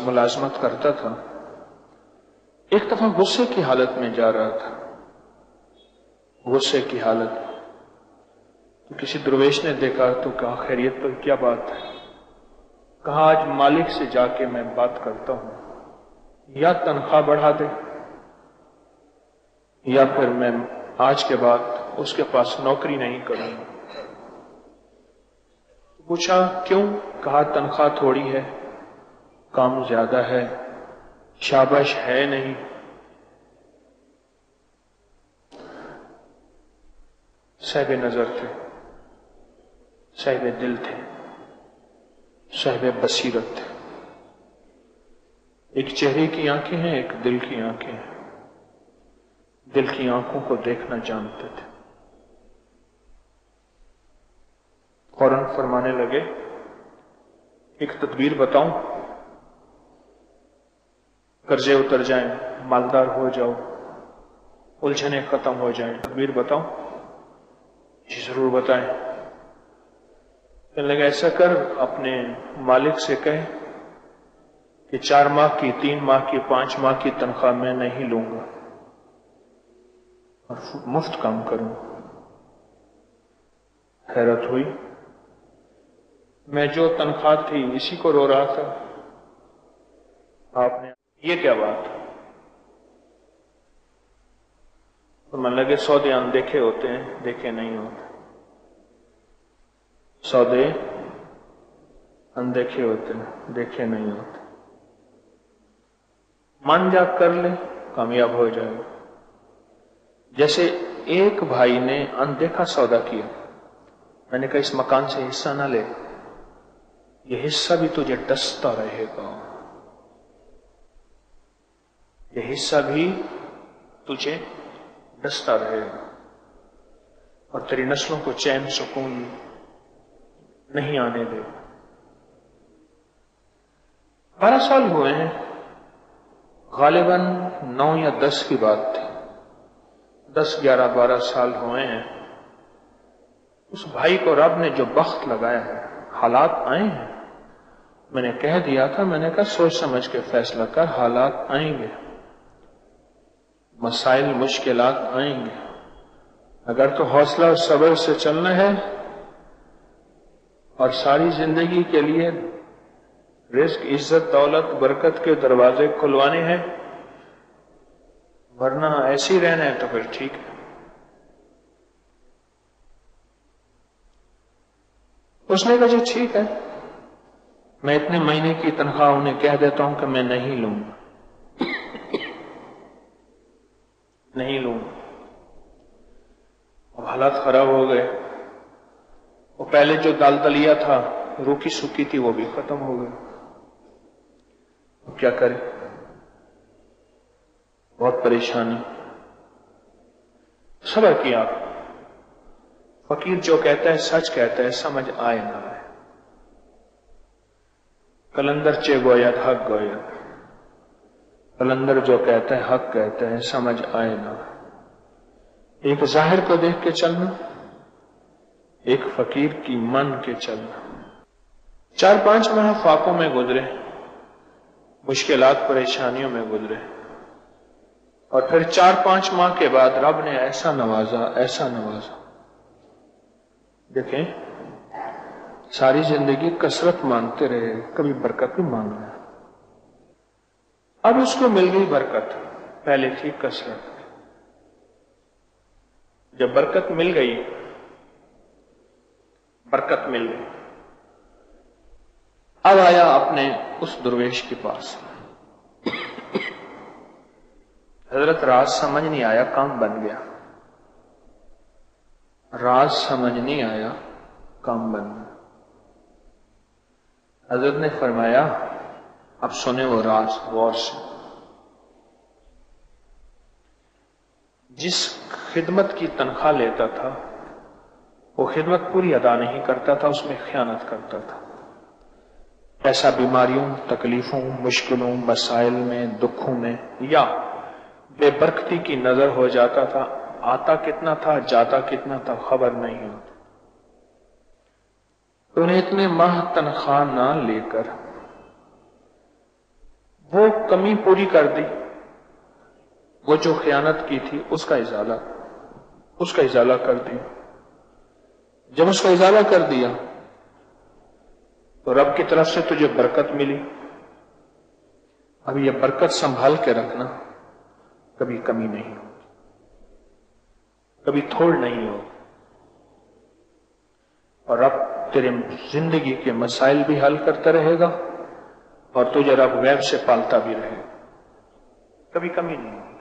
ملازمت کرتا تھا، ایک دفعہ غصے کی حالت میں جا رہا تھا، غصے کی حالت، تو کسی درویش نے دیکھا تو کہا خیریت تو کیا بات ہے؟ کہا آج مالک سے جا کے میں بات کرتا ہوں، یا تنخواہ بڑھا دے یا پھر میں آج کے بعد اس کے پاس نوکری نہیں کروں گا۔ پوچھا کیوں؟ کہا تنخواہ تھوڑی ہے، کام زیادہ ہے، شاباش ہے نہیں۔ صاحب نظر تھے، صاحب دل تھے، صاحب بصیرت تھے۔ ایک چہرے کی آنکھیں ہیں، ایک دل کی آنکھیں ہیں، دل کی آنکھوں کو دیکھنا جانتے تھے۔ فوراً فرمانے لگے ایک تدبیر بتاؤں، قرضے اتر جائیں، مالدار ہو جاؤ، الجھنیں ختم ہو جائیں، تدبیر بتاؤں؟ جی ضرور بتائیں۔ کہنے لگا ایسا کر، اپنے مالک سے کہے کہ 4 ماہ کی، 3 ماہ کی، 5 ماہ کی تنخواہ میں نہیں لوں گا اور مفت کام کروں۔ حیرت ہوئی، میں جو تنخواہ تھی اسی کو رو رہا تھا، آپ نے یہ کیا بات؟ تو من لگے سودے اندیکھے ہوتے ہیں، دیکھے نہیں ہوتے، سودے اندیکھے ہوتے ہیں، دیکھے نہیں ہوتے۔ من جا کر لے، کامیاب ہو جائے۔ جیسے ایک بھائی نے اندیکھا سودا کیا، میں نے کہا اس مکان سے حصہ نہ لے، یہ حصہ بھی تجھے ڈستا رہے گا، یہ حصہ بھی تجھے ڈستا رہے گا اور تیری نسلوں کو چین سکون نہیں آنے دے گا۔ 12 سال ہوئے ہیں، غالباً 9 یا 10 کی بات تھی، 10، 11، 12 سال ہوئے ہیں۔ اس بھائی کو رب نے جو بخت لگایا ہے، حالات آئے ہیں، میں نے کہہ دیا تھا، میں نے کہا سوچ سمجھ کے فیصلہ کر، حالات آئیں گے، مسائل مشکلات آئیں گے، اگر تو حوصلہ اور صبر سے چلنا ہے اور ساری زندگی کے لیے رزق، عزت، دولت، برکت کے دروازے کھلوانے ہیں، ورنہ ایسے ہی رہنا ہے تو پھر ٹھیک ہے۔ اس نے کہا جی ٹھیک ہے، میں اتنے مہینے کی تنخواہ انہیں کہہ دیتا ہوں کہ میں نہیں لوں گا، نہیں لوں گا۔ اب حالات خراب ہو گئے، وہ پہلے جو دلدلیہ تھا، روکی سوکی تھی، وہ بھی ختم ہو گئی۔ اب کیا کرے؟ بہت پریشانی۔ صبر کیا، فقیر جو کہتا ہے سچ کہتا ہے، سمجھ آئے نہ آئے۔ کلندر چے گوید حق گوید، کلندر جو کہتا ہے حق کہتا ہے، سمجھ آئے نہ آئے۔ ایک ظاہر کو دیکھ کے چلنا، ایک فقیر کی من کے چلنا۔ 4-5 ماہ فاقوں میں گزرے، مشکلات پریشانیوں میں گزرے، اور پھر 4-5 ماہ کے بعد رب نے ایسا نوازا، ایسا نوازا۔ دیکھیں ساری زندگی کثرت مانگتے رہے، کبھی برکت بھی مانگنا۔ اب اس کو مل گئی برکت، پہلے تھی کثرت۔ جب برکت مل گئی، برکت مل گئی، اب آیا اپنے اس درویش کے پاس۔ حضرت راز سمجھ نہیں آیا، کام بن گیا، راز سمجھ نہیں آیا، کام بن گیا۔ حضرت نے فرمایا اب سنیں وہ راز غور سے۔ جس خدمت کی تنخواہ لیتا تھا وہ خدمت پوری ادا نہیں کرتا تھا، اس میں خیانت کرتا تھا۔ ایسا بیماریوں، تکلیفوں، مشکلوں، مسائل میں، دکھوں میں یا بے برکتی کی نظر ہو جاتا تھا، آتا کتنا تھا، جاتا کتنا تھا، خبر نہیں ہوتی۔ تو انہیں اتنے ماہ تنخواہ نہ لے کر وہ کمی پوری کر دی، وہ جو خیانت کی تھی اس کا ازالہ کر دیا۔ جب اس کا ازالہ کر دیا تو رب کی طرف سے تجھے برکت ملی۔ اب یہ برکت سنبھال کے رکھنا، کبھی کمی نہیں ہو، کبھی تھوڑ نہیں ہو، اور رب تیرے زندگی کے مسائل بھی حل کرتا رہے گا اور تجھے رب غیب سے پالتا بھی رہے گا، کبھی کمی نہیں ہو۔